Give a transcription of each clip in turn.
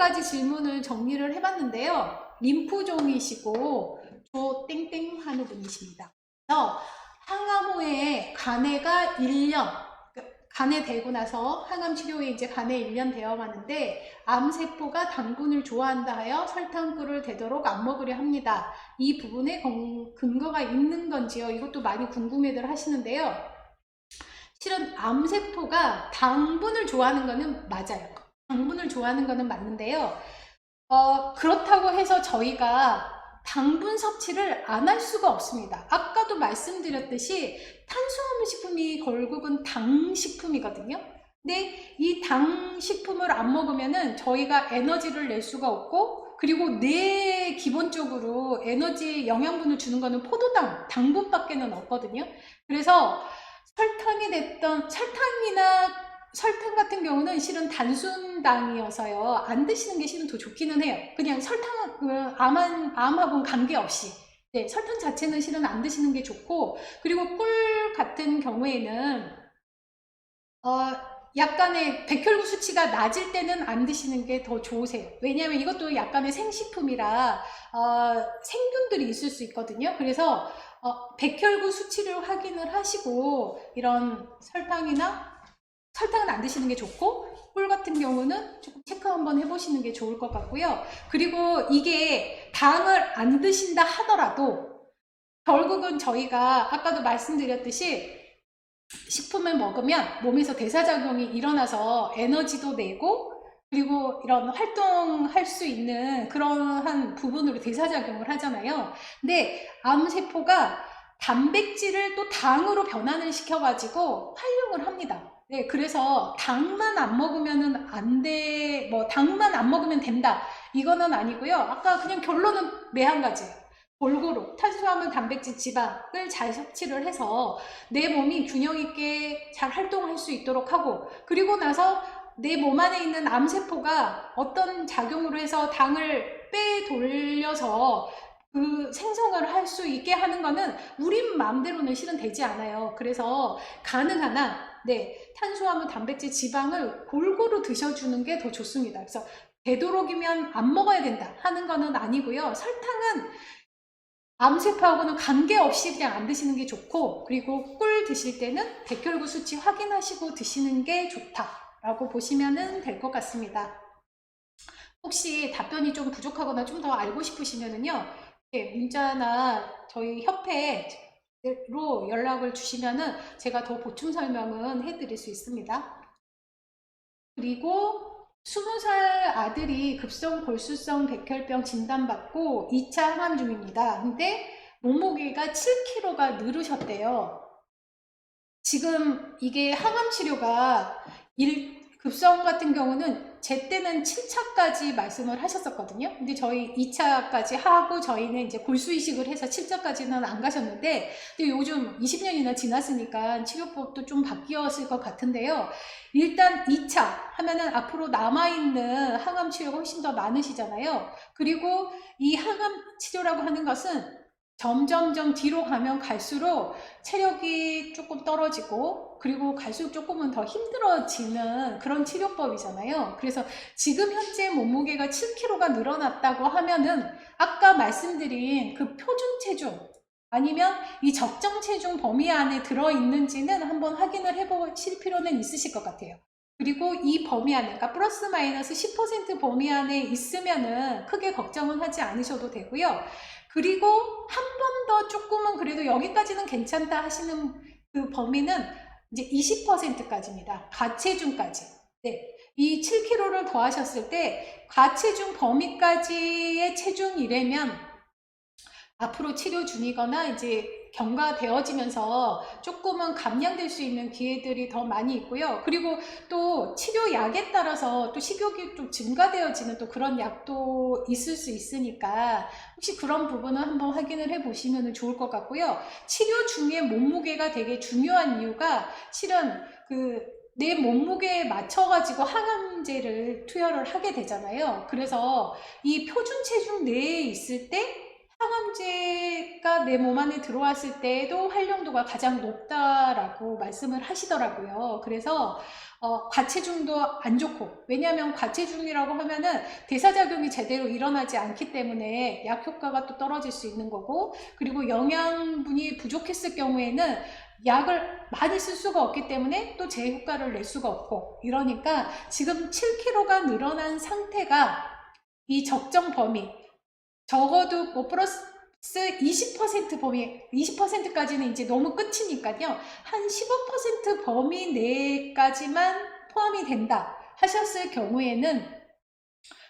가지 질문을 정리를 해봤는데요. 림프종이시고 조 땡땡 하는 분이십니다. 그래서 항암 후에 간에가 1년, 간에 되고 나서 항암 치료에 이제 간에 1년 되어 가는데 암세포가 당분을 좋아한다 하여 설탕꿀을 되도록 안 먹으려 합니다. 이 부분에 근거가 있는 건지요? 이것도 많이 궁금해들 하시는데요. 실은 암세포가 당분을 좋아하는 거는 맞아요. 당분을 좋아하는 거는 맞는데요. 그렇다고 해서 저희가 당분 섭취를 안 할 수가 없습니다. 아까도 말씀드렸듯이 탄수화물 식품이 결국은 당식품이거든요. 근데 이 당식품을 안 먹으면은 저희가 에너지를 낼 수가 없고, 그리고 뇌 기본적으로 에너지 영양분을 주는 거는 포도당, 당분밖에는 없거든요. 그래서 설탕이 됐던 설탕 같은 경우는 실은 단순당이어서요. 안 드시는 게 실은 더 좋기는 해요. 그냥 설탕은 암하고는 관계없이. 네, 설탕 자체는 실은 안 드시는 게 좋고, 그리고 꿀 같은 경우에는 약간의 백혈구 수치가 낮을 때는 안 드시는 게 더 좋으세요. 왜냐하면 이것도 약간의 생식품이라 생균들이 있을 수 있거든요. 그래서 백혈구 수치를 확인을 하시고 이런 설탕은 안 드시는 게 좋고, 꿀 같은 경우는 조금 체크 한번 해보시는 게 좋을 것 같고요. 그리고 이게 당을 안 드신다 하더라도 결국은 저희가 아까도 말씀드렸듯이 식품을 먹으면 몸에서 대사작용이 일어나서 에너지도 내고, 그리고 이런 활동할 수 있는 그러한 부분으로 대사작용을 하잖아요. 근데 암세포가 단백질을 또 당으로 변환을 시켜가지고 활용을 합니다. 네, 그래서 당만 안 먹으면은 안 돼, 뭐 당만 안 먹으면 된다, 이거는 아니고요. 아까 그냥 결론은 매 한 가지예요. 골고루 탄수화물, 단백질, 지방을 잘 섭취를 해서 내 몸이 균형 있게 잘 활동할 수 있도록 하고, 그리고 나서 내 몸 안에 있는 암세포가 어떤 작용으로 해서 당을 빼돌려서 그 생성을 할 수 있게 하는 거는 우리 마음대로는 실은 되지 않아요. 그래서 가능한 한, 네, 탄수화물, 단백질, 지방을 골고루 드셔주는 게 더 좋습니다. 그래서 되도록이면 안 먹어야 된다 하는 거는 아니고요. 설탕은 암세포하고는 관계없이 그냥 안 드시는 게 좋고, 그리고 꿀 드실 때는 백혈구 수치 확인하시고 드시는 게 좋다라고 보시면 될 것 같습니다. 혹시 답변이 좀 부족하거나 좀 더 알고 싶으시면은요, 문자나 저희 협회로 연락을 주시면은 제가 더 보충 설명은 해드릴 수 있습니다. 그리고 20살 아들이 급성 골수성 백혈병 진단받고 2차 항암 중입니다. 근데 몸무게가 7kg가 늘으셨대요. 지금 이게 항암 치료가 급성 같은 경우는 제때는 7차까지 말씀을 하셨었거든요. 근데 저희 2차까지 하고 저희는 이제 골수 이식을 해서 7차까지는 안 가셨는데, 근데 요즘 20년이나 지났으니까 치료법도 좀 바뀌었을 것 같은데요. 일단 2차 하면은 앞으로 남아있는 항암 치료가 훨씬 더 많으시잖아요. 그리고 이 항암 치료라고 하는 것은 점점점 뒤로 가면 갈수록 체력이 조금 떨어지고, 그리고 갈수록 조금은 더 힘들어지는 그런 치료법이잖아요. 그래서 지금 현재 몸무게가 7kg가 늘어났다고 하면은 아까 말씀드린 그 표준 체중 아니면 이 적정 체중 범위 안에 들어있는지는 한번 확인을 해보실 필요는 있으실 것 같아요. 그리고 이 범위 안에, 그러니까 플러스 마이너스 10% 범위 안에 있으면은 크게 걱정은 하지 않으셔도 되고요. 그리고 한 번 더 조금은 그래도 여기까지는 괜찮다 하시는 그 범위는 이제 20%까지입니다. 가체중까지. 네. 이 7kg를 더하셨을 때 가체중 범위까지의 체중이라면 앞으로 치료 중이거나 이제 경과되어지면서 조금은 감량될 수 있는 기회들이 더 많이 있고요. 그리고 또 치료약에 따라서 또 식욕이 좀 증가되어지는 또 그런 약도 있을 수 있으니까 혹시 그런 부분은 한번 확인을 해 보시면 좋을 것 같고요. 치료 중에 몸무게가 되게 중요한 이유가 실은 내 몸무게에 맞춰가지고 항암제를 투여를 하게 되잖아요. 그래서 이 표준 체중 내에 있을 때 항암제가 내 몸 안에 들어왔을 때에도 활용도가 가장 높다라고 말씀을 하시더라고요. 그래서 과체중도 안 좋고, 왜냐하면 과체중이라고 하면은 대사작용이 제대로 일어나지 않기 때문에 약 효과가 또 떨어질 수 있는 거고, 그리고 영양분이 부족했을 경우에는 약을 많이 쓸 수가 없기 때문에 또 제 효과를 낼 수가 없고, 이러니까 지금 7kg가 늘어난 상태가 이 적정 범위, 적어도 뭐 플러스 20% 범위, 20%까지는 이제 너무 끝이니까요. 한 15% 범위 내까지만 포함이 된다 하셨을 경우에는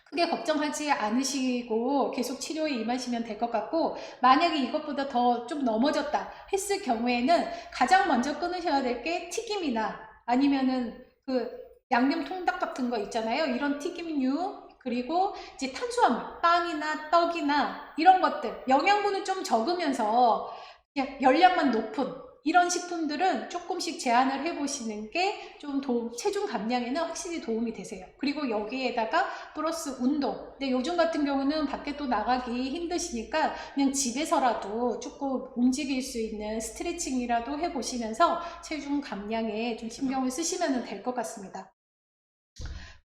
크게 걱정하지 않으시고 계속 치료에 임하시면 될 것 같고, 만약에 이것보다 더 좀 넘어졌다 했을 경우에는 가장 먼저 끊으셔야 될 게 튀김이나 아니면은 그 양념 통닭 같은 거 있잖아요. 이런 튀김류, 그리고 이제 탄수화물, 빵이나 떡이나 이런 것들, 영양분은 좀 적으면서 그냥 열량만 높은 이런 식품들은 조금씩 제한을 해보시는 게 좀 체중 감량에는 확실히 도움이 되세요. 그리고 여기에다가 플러스 운동. 근데 요즘 같은 경우는 밖에 또 나가기 힘드시니까 그냥 집에서라도 조금 움직일 수 있는 스트레칭이라도 해보시면서 체중 감량에 좀 신경을 쓰시면 될 것 같습니다.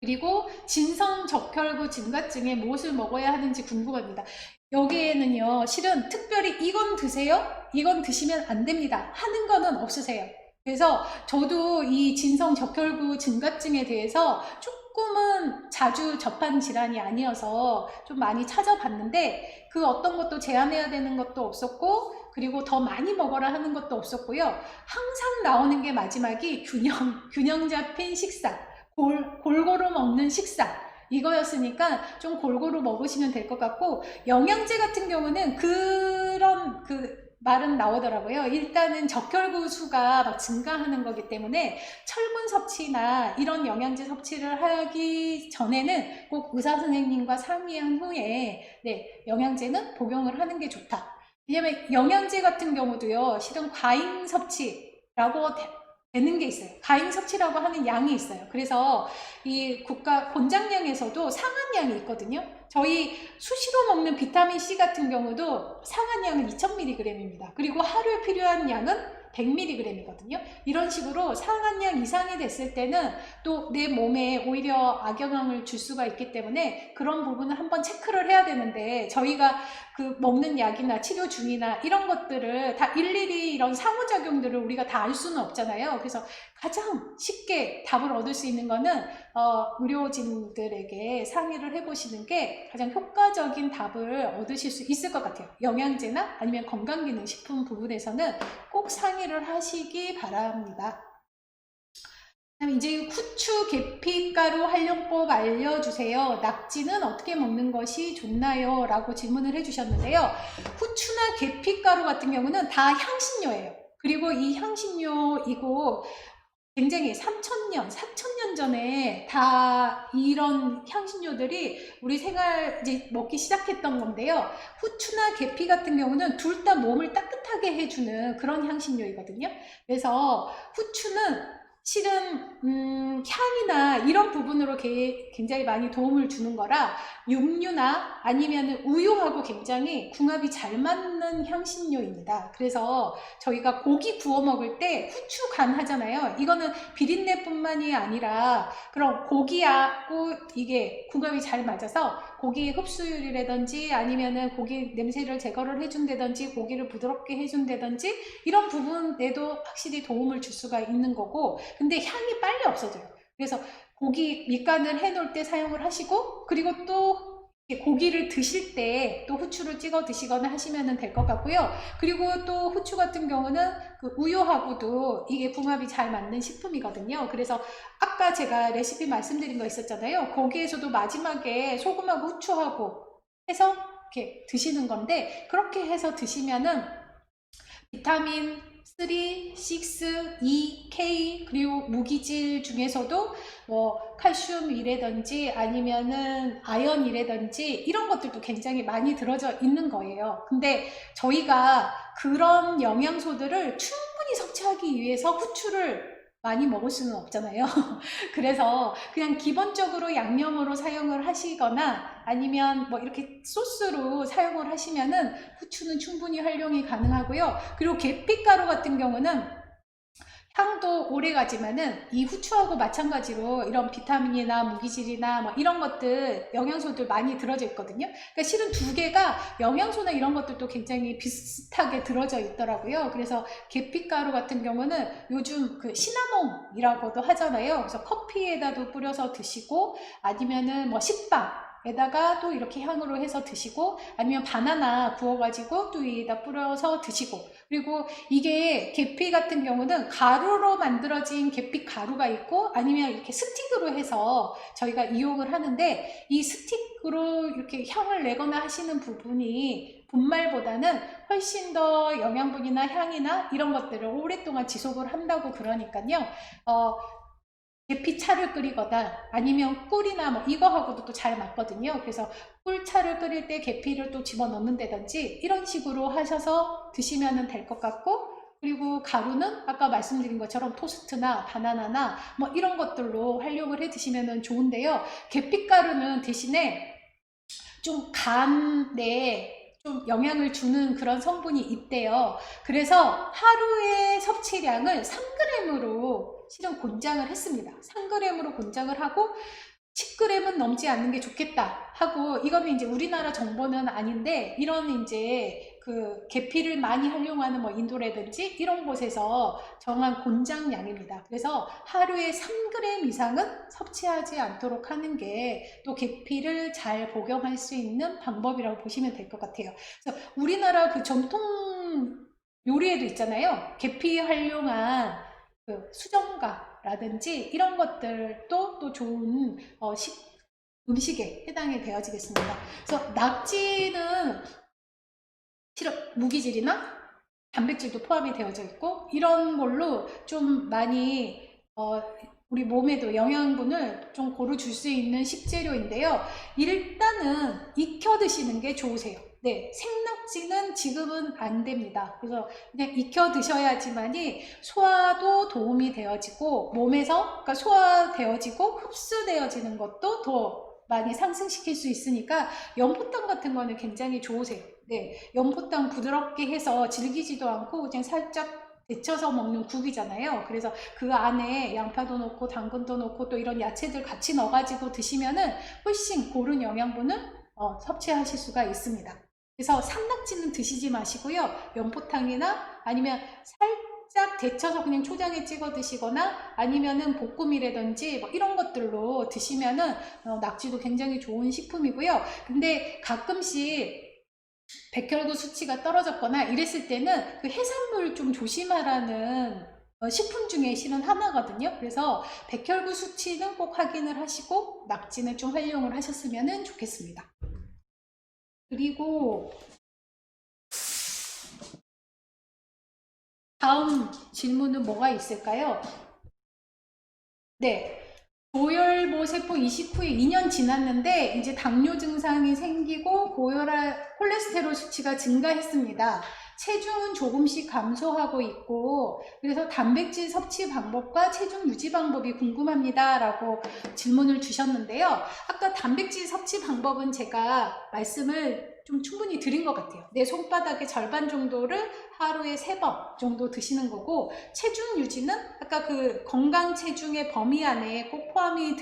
그리고 진성적혈구 증가증에 무엇을 먹어야 하는지 궁금합니다. 여기에는요, 실은 특별히 이건 드세요? 이건 드시면 안 됩니다 하는 거는 없으세요. 그래서 저도 이 진성적혈구 증가증에 대해서 조금은 자주 접한 질환이 아니어서 좀 많이 찾아봤는데, 그 어떤 것도 제한해야 되는 것도 없었고, 그리고 더 많이 먹어라 하는 것도 없었고요. 항상 나오는 게 마지막이 균형 잡힌 식사, 골고루 먹는 식사, 이거였으니까 좀 골고루 먹으시면 될 것 같고, 영양제 같은 경우는 그런 말은 나오더라고요. 일단은 적혈구 수가 막 증가하는 거기 때문에 철분 섭취나 이런 영양제 섭취를 하기 전에는 꼭 의사 선생님과 상의한 후에 영양제는 복용을 하는 게 좋다. 왜냐면 영양제 같은 경우도요, 실은 과잉 섭취라고 되는 게 있어요. 과잉 섭취라고 하는 양이 있어요. 그래서 이 국가 권장량에서도 상한량이 있거든요. 저희 수시로 먹는 비타민C 같은 경우도 상한량은 2000mg입니다. 그리고 하루에 필요한 양은 100mg이거든요. 이런 식으로 상한량 이상이 됐을 때는 또 내 몸에 오히려 악영향을 줄 수가 있기 때문에 그런 부분을 한번 체크를 해야 되는데, 저희가 그 먹는 약이나 치료 중이나 이런 것들을 다 일일이 이런 상호작용들을 우리가 다 알 수는 없잖아요. 그래서 가장 쉽게 답을 얻을 수 있는 거는 의료진들에게 상의를 해보시는 게 가장 효과적인 답을 얻으실 수 있을 것 같아요. 영양제나 아니면 건강기능식품 부분에서는 꼭 상의를 하시기 바랍니다. 이제 후추, 계피가루 활용법 알려주세요. 낙지는 어떻게 먹는 것이 좋나요? 라고 질문을 해주셨는데요. 후추나 계피가루 같은 경우는 다 향신료예요. 그리고 이 향신료이고 굉장히 3000년, 4000년 전에 다 이런 향신료들이 우리 생활 이제 먹기 시작했던 건데요. 후추나 계피 같은 경우는 둘 다 몸을 따뜻하게 해주는 그런 향신료이거든요. 그래서 후추는 실은 향이나 이런 부분으로 굉장히 많이 도움을 주는 거라, 육류나 아니면 우유하고 굉장히 궁합이 잘 맞는 향신료입니다. 그래서 저희가 고기 구워 먹을 때 후추 간 하잖아요. 이거는 비린내뿐만이 아니라 그럼 고기하고 이게 궁합이 잘 맞아서 고기의 흡수율이라든지 아니면은 고기 냄새를 제거를 해준다든지 고기를 부드럽게 해준다든지 이런 부분에도 확실히 도움을 줄 수가 있는 거고, 근데 향이 빨리 없어져요. 그래서 고기 밑간을 해놓을 때 사용을 하시고, 그리고 또 고기를 드실 때 또 후추를 찍어 드시거나 하시면 될 것 같고요. 그리고 또 후추 같은 경우는 그 우유하고도 이게 궁합이 잘 맞는 식품이거든요. 그래서 아까 제가 레시피 말씀드린 거 있었잖아요. 거기에서도 마지막에 소금하고 후추하고 해서 이렇게 드시는 건데, 그렇게 해서 드시면은 비타민 3, 6, E, K, 그리고 무기질 중에서도 뭐 칼슘이라든지 아니면은 아연이라든지 이런 것들도 굉장히 많이 들어져 있는 거예요. 근데 저희가 그런 영양소들을 충분히 섭취하기 위해서 후추를 많이 먹을 수는 없잖아요. 그래서 그냥 기본적으로 양념으로 사용을 하시거나 아니면 뭐 이렇게 소스로 사용을 하시면은 후추는 충분히 활용이 가능하고요. 그리고 계피가루 같은 경우는 향도 오래 가지만은 이 후추하고 마찬가지로 이런 비타민이나 무기질이나 뭐 이런 것들 영양소들 많이 들어져 있거든요. 그러니까 실은 두 개가 영양소나 이런 것들도 굉장히 비슷하게 들어져 있더라고요. 그래서 계피가루 같은 경우는 요즘 그 시나몬이라고도 하잖아요. 그래서 커피에다도 뿌려서 드시고 아니면은 뭐 식빵 에다가 또 이렇게 향으로 해서 드시고 아니면 바나나 구워가지고 또 위에다 뿌려서 드시고 그리고 이게 계피 같은 경우는 가루로 만들어진 계피 가루가 있고 아니면 이렇게 스틱으로 해서 저희가 이용을 하는데 이 스틱으로 이렇게 향을 내거나 하시는 부분이 분말보다는 훨씬 더 영양분이나 향이나 이런 것들을 오랫동안 지속을 한다고 그러니까요. 계피차를 끓이거나 아니면 꿀이나 뭐 이거하고도 또 잘 맞거든요. 그래서 꿀차를 끓일 때 계피를 또 집어넣는다든지 이런 식으로 하셔서 드시면 될 것 같고 그리고 가루는 아까 말씀드린 것처럼 토스트나 바나나나 뭐 이런 것들로 활용을 해 드시면 좋은데요. 계피가루는 대신에 좀 간에 좀 영향을 주는 그런 성분이 있대요. 그래서 하루의 섭취량을 3g으로 실은 권장을 했습니다. 3g으로 권장을 하고 10g은 넘지 않는 게 좋겠다 하고 이거는 이제 우리나라 정보는 아닌데 이런 이제 그 계피를 많이 활용하는 뭐 인도라든지 이런 곳에서 정한 권장량입니다. 그래서 하루에 3g 이상은 섭취하지 않도록 하는 게 또 계피를 잘 복용할 수 있는 방법이라고 보시면 될 것 같아요. 그래서 우리나라 그 전통 요리에도 있잖아요. 계피 활용한 그 수정과라든지 이런 것들도 또 좋은 음식에 해당이 되어지겠습니다. 그래서 낙지는 실은 무기질이나 단백질도 포함이 되어져 있고 이런 걸로 좀 많이 우리 몸에도 영양분을 좀 고루 줄 수 있는 식재료인데요. 일단은 익혀 드시는 게 좋으세요. 네, 생낙지는 지금은 안 됩니다. 그래서 그냥 익혀 드셔야지만이 소화도 도움이 되어지고 몸에서 그러니까 소화되어지고 흡수되어지는 것도 더 많이 상승시킬 수 있으니까 연포탕 같은 거는 굉장히 좋으세요. 네, 연포탕 부드럽게 해서 질기지도 않고 그냥 살짝 데쳐서 먹는 국이잖아요. 그래서 그 안에 양파도 넣고 당근도 넣고 또 이런 야채들 같이 넣어가지고 드시면은 훨씬 고른 영양분을 섭취하실 수가 있습니다. 그래서 산낙지는 드시지 마시고요. 연포탕이나 아니면 살짝 데쳐서 그냥 초장에 찍어 드시거나 아니면은 볶음이라든지 뭐 이런 것들로 드시면은 낙지도 굉장히 좋은 식품이고요. 근데 가끔씩 백혈구 수치가 떨어졌거나 이랬을 때는 그 해산물 좀 조심하라는 식품 중에 실은 하나거든요. 그래서 백혈구 수치는 꼭 확인을 하시고 낙지는 좀 활용을 하셨으면 좋겠습니다. 그리고 다음 질문은 뭐가 있을까요? 네. 고혈모 세포 이식 후에 2년 지났는데 이제 당뇨 증상이 생기고 콜레스테롤 수치가 증가했습니다. 체중은 조금씩 감소하고 있고 그래서 단백질 섭취 방법과 체중 유지 방법이 궁금합니다 라고 질문을 주셨는데요. 아까 단백질 섭취 방법은 제가 말씀을 좀 충분히 드린 것 같아요. 내 손바닥의 절반 정도를 하루에 3번 정도 드시는 거고 체중 유지는 아까 그 건강 체중의 범위 안에 꼭 포함이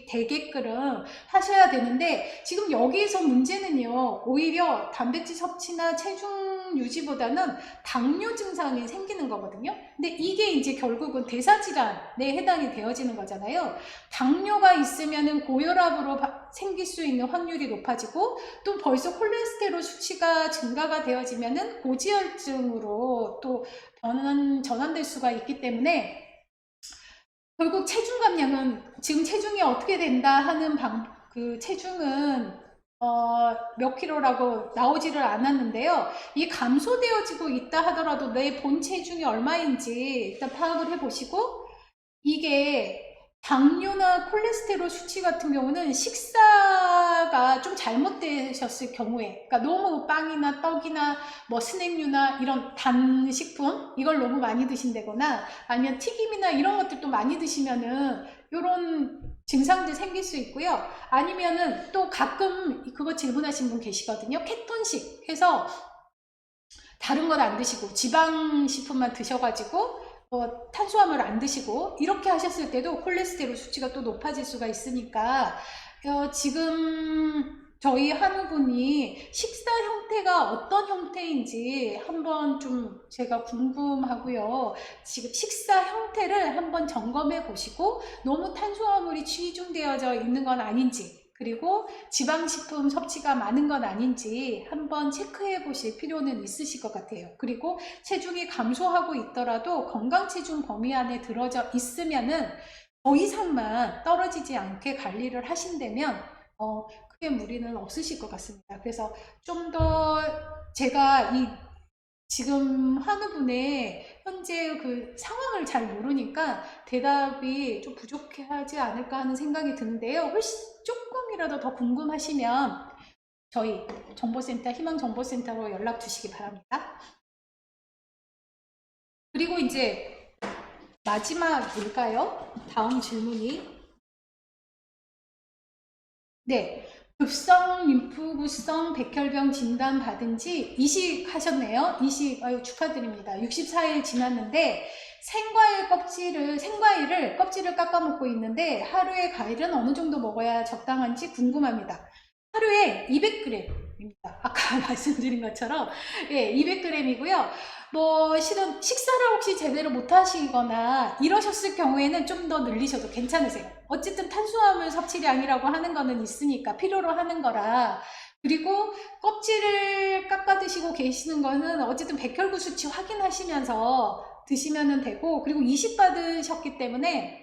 되게끔 하셔야 되는데 지금 여기에서 문제는요. 오히려 단백질 섭취나 체중 유지보다는 당뇨 증상이 생기는 거거든요. 근데 이게 이제 결국은 대사질환에 해당이 되어지는 거잖아요. 당뇨가 있으면은 고혈압으로 생길 수 있는 확률이 높아지고 또 벌써 콜레스테롤 수치가 증가가 되어지면은 고지혈증으로 또 전환될 수가 있기 때문에 결국 체중 감량은 지금 체중이 어떻게 된다 하는 그 체중은 몇 킬로라고 나오지를 않았는데요. 이 감소되어지고 있다 하더라도 내 본 체중이 얼마인지 일단 파악을 해보시고 이게 당뇨나 콜레스테롤 수치 같은 경우는 식사가 첨가가 좀 잘못되셨을 경우에, 그러니까 너무 빵이나 떡이나 뭐 스낵류나 이런 단식품 이걸 너무 많이 드신다거나 아니면 튀김이나 이런 것들도 많이 드시면은 이런 증상들 생길 수 있고요. 아니면은 또 가끔 그거 질문하신 분 계시거든요. 케톤식 해서 다른 건 안 드시고 지방식품만 드셔가지고 탄수화물 안 드시고 이렇게 하셨을 때도 콜레스테롤 수치가 또 높아질 수가 있으니까 지금 저희 한우분이 식사 형태가 어떤 형태인지 한번 좀 제가 궁금하고요. 지금 식사 형태를 한번 점검해 보시고 너무 탄수화물이 치중되어져 있는 건 아닌지, 그리고 지방식품 섭취가 많은 건 아닌지 한번 체크해 보실 필요는 있으실 것 같아요. 그리고 체중이 감소하고 있더라도 건강 체중 범위 안에 들어져 있으면은 더 이상만 떨어지지 않게 관리를 하신다면 크게 무리는 없으실 것 같습니다. 그래서 좀 더 제가 지금 한우분의 현재 그 상황을 잘 모르니까 대답이 좀 부족하지 않을까 하는 생각이 드는데요. 훨씬 조금이라도 더 궁금하시면 저희 정보센터, 희망정보센터로 연락 주시기 바랍니다. 그리고 이제 마지막일까요? 다음 질문이. 네. 급성 림프구성 백혈병 진단 받은 지 이식하셨네요. 이식, 아유, 축하드립니다. 64일 지났는데 생과일을 껍질을 깎아 먹고 있는데 하루에 과일은 어느 정도 먹어야 적당한지 궁금합니다. 하루에 200g입니다. 아까 말씀드린 것처럼 예, 200g이고요. 뭐 실은 식사를 혹시 제대로 못 하시거나 이러셨을 경우에는 좀 더 늘리셔도 괜찮으세요. 어쨌든 탄수화물 섭취량이라고 하는 거는 있으니까 필요로 하는 거라. 그리고 껍질을 깎아 드시고 계시는 거는 어쨌든 백혈구 수치 확인하시면서 드시면 되고, 그리고 이식 받으셨기 때문에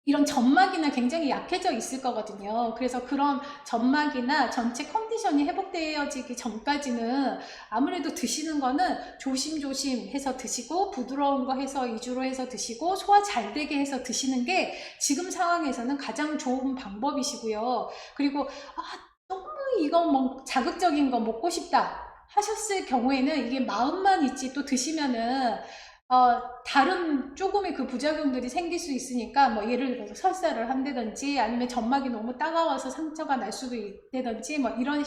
이런 점막이나 굉장히 약해져 있을 거거든요. 그래서 그런 점막이나 전체 컨디션이 회복되어지기 전까지는 아무래도 드시는 거는 조심조심 해서 드시고 부드러운 거 해서 위주로 해서 드시고 소화 잘 되게 해서 드시는 게 지금 상황에서는 가장 좋은 방법이시고요. 그리고 너무 이거 뭐 자극적인 거 먹고 싶다 하셨을 경우에는 이게 마음만 있지 또 드시면은 다른 조금의 그 부작용들이 생길 수 있으니까 뭐 예를 들어서 설사를 한다든지 아니면 점막이 너무 따가워서 상처가 날 수도 있다든지 뭐 이런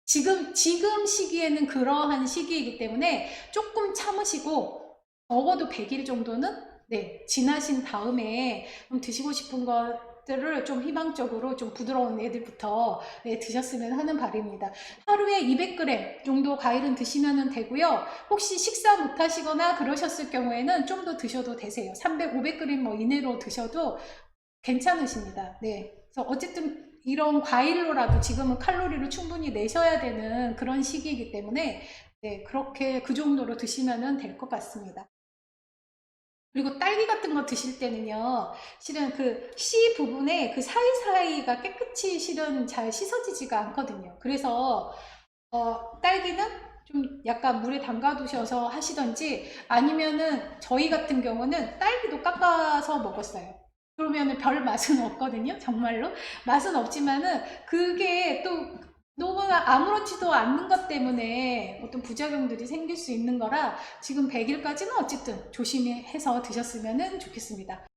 지금 시기에는 그러한 시기이기 때문에 조금 참으시고 적어도 100일 정도는 네, 지나신 다음에 드시고 싶은 것들을 좀 희망적으로 좀 부드러운 애들부터 네, 드셨으면 하는 바람입니다. 하루에 200g 정도 과일은 드시면 되고요. 혹시 식사 못 하시거나 그러셨을 경우에는 좀 더 드셔도 되세요. 300, 500g 뭐 이내로 드셔도 괜찮으십니다. 네. 그래서 어쨌든 이런 과일로라도 지금은 칼로리를 충분히 내셔야 되는 그런 시기이기 때문에 네, 그렇게 그 정도로 드시면 될 것 같습니다. 그리고 딸기 같은 거 드실 때는요, 실은 그 씨 부분에 그 사이사이가 깨끗이 실은 잘 씻어지지가 않거든요. 그래서 딸기는 좀 약간 물에 담가 두셔서 하시던지 아니면은 저희 같은 경우는 딸기도 깎아서 먹었어요. 그러면은 별 맛은 없거든요. 정말로 맛은 없지만은 그게 또 너무나 아무렇지도 않는 것 때문에 어떤 부작용들이 생길 수 있는 거라 지금 100일까지는 어쨌든 조심히 해서 드셨으면 좋겠습니다.